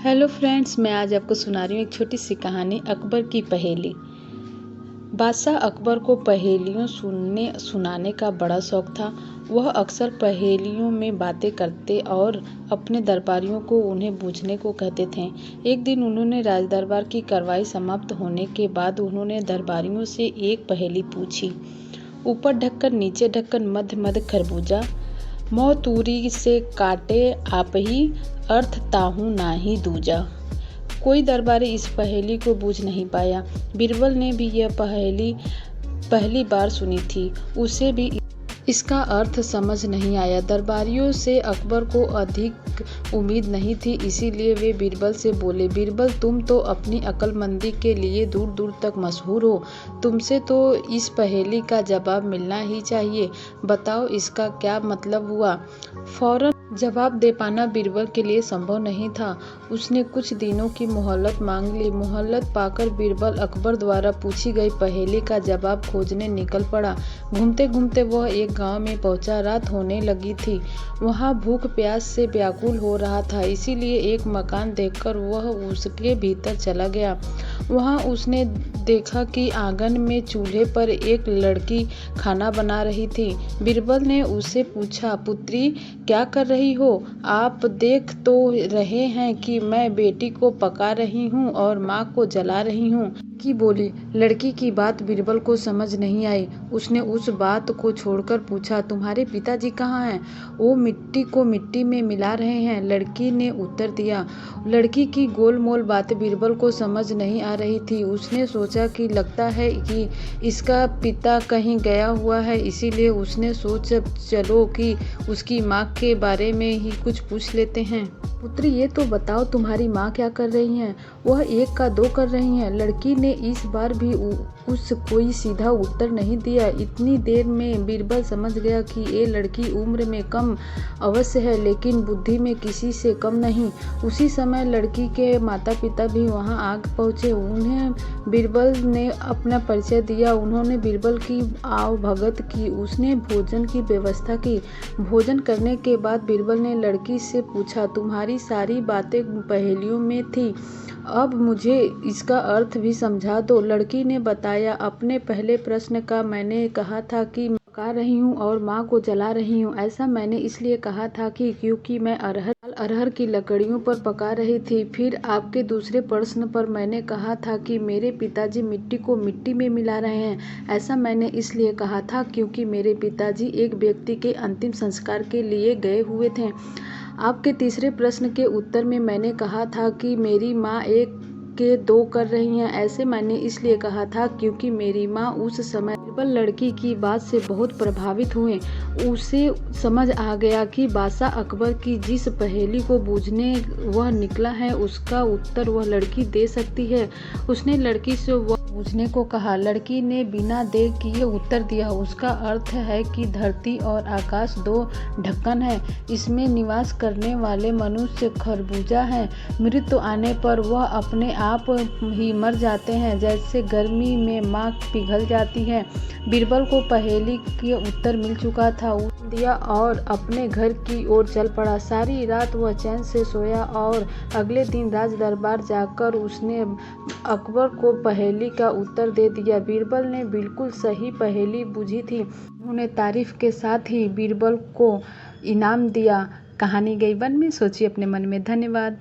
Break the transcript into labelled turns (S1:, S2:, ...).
S1: Hello friends, मैं आज आपको सुना रही हूँ एक छोटी सी कहानी अकबर की पहेली। बादशाह अकबर को पहेलियों सुनाने का बड़ा शौक था। वह अक्सर पहेलियों में बातें करते और अपने दरबारियों को उन्हें बूझने को कहते थे। एक दिन उन्होंने राजदरबार की कार्रवाई समाप्त होने के बाद उन्होंने दरबारियों से एक पहेली पूछी। ऊपर ढक्कन नीचे ढक्कन मध्य मध्य खरबूजा, मोह तूरी से काटे आप ही, अर्थ ताहू नाही दूजा। कोई दरबारी इस पहेली को बूझ नहीं पाया। बीरबल ने भी यह पहेली पहली बार सुनी थी। उसे भी इसका अर्थ समझ नहीं आया। दरबारियों से अकबर को अधिक उम्मीद नहीं थी, इसीलिए वे बीरबल से बोले, बीरबल तुम तो अपनी अक्लमंदी के लिए दूर दूर तक मशहूर हो। तुमसे तो इस पहेली का जवाब मिलना ही चाहिए। बताओ इसका क्या मतलब हुआ। फौरन जवाब दे पाना बीरबल के लिए संभव नहीं था। उसने कुछ दिनों की मोहलत मांग ली। मोहलत पाकर बीरबल अकबर द्वारा पूछी गई पहेली का जवाब खोजने निकल पड़ा। घूमते घूमते वह एक गांव में पहुंचा। रात होने लगी थी। वहां भूख प्यास से व्याकुल हो रहा था, इसीलिए एक मकान देखकर वह उसके भीतर चला गया। वहां उसने देखा कि आंगन में चूल्हे पर एक लड़की खाना बना रही थी। बीरबल ने उससे पूछा, पुत्री क्या कर रही हो? आप देख तो रहे हैं कि मैं बेटी को पका रही हूँ और माँ को जला रही हूँ। की बोली। लड़की की बात बीरबल को समझ नहीं आई। उसने उस बात को छोड़कर पूछा, तुम्हारे पिताजी कहाँ हैं? वो मिट्टी को मिट्टी में मिला रहे हैं, लड़की ने उत्तर दिया। लड़की की गोलमोल बातें बीरबल को समझ नहीं आ रही थी। उसने सोचा कि लगता है कि इसका पिता कहीं गया हुआ है, इसीलिए उसने सोचा चलो कि उसकी माँ के बारे में ही कुछ पूछ लेते हैं। पुत्री ये तो बताओ तुम्हारी माँ क्या कर रही हैं? वह एक का दो कर रही हैं। लड़की ने इस बार भी उस कोई सीधा उत्तर नहीं दिया। इतनी देर में बीरबल समझ गया कि ये लड़की उम्र में कम अवश्य है, लेकिन बुद्धि में किसी से कम नहीं। उसी समय लड़की के माता पिता भी वहां आ पहुंचे। उन्हें बीरबल ने अपना परिचय दिया। उन्होंने बीरबल की आव भगत की। उसने भोजन की व्यवस्था की। भोजन करने के बाद बीरबल ने लड़की से पूछा, तुम्हारी सारी बातें पहेलियों में थी, अब मुझे इसका अर्थ भी समझा दो। लड़की ने बताया, अपने पहले प्रश्न का मैंने कहा था कि पका रही हूँ और माँ को जला रही हूँ। ऐसा मैंने इसलिए कहा था कि क्योंकि मैं अरहर की लकड़ियों पर पका रही थी। फिर आपके दूसरे प्रश्न पर मैंने कहा था कि मेरे पिताजी मिट्टी को मिट्टी में मिला रहे हैं। ऐसा मैंने इसलिए कहा था क्योंकि मेरे पिताजी एक व्यक्ति के अंतिम संस्कार के लिए गए हुए थे। आपके तीसरे प्रश्न के उत्तर में मैंने कहा था कि मेरी माँ एक के दो कर रही हैं। ऐसे मैंने इसलिए कहा था क्योंकि मेरी माँ उस समय बीरबल लड़की की बात से बहुत प्रभावित हुए। उसे समझ आ गया कि बादशाह अकबर की जिस पहेली को बूझने वह निकला है, उसका उत्तर वह लड़की दे सकती है। उसने लड़की से वह बूझने को कहा। लड़की ने बिना देर किए उत्तर दिया, उसका अर्थ है कि धरती और आकाश दो ढक्कन है। इसमें निवास करने वाले मनुष्य खरबूजा हैं। मृत्यु आने पर वह अपने आप ही मर जाते हैं, जैसे गर्मी में माँ पिघल जाती है। बीरबल को पहेली का उत्तर मिल चुका था। दिया और अपने घर की ओर चल पड़ा। सारी रात वह चैन से सोया और अगले दिन राज दरबार जाकर उसने अकबर को पहेली का उत्तर दे दिया। बीरबल ने बिल्कुल सही पहेली बूझी थी। उन्होंने तारीफ के साथ ही बीरबल को इनाम दिया। कहानी गई वन में, सोचिए अपने मन में। धन्यवाद।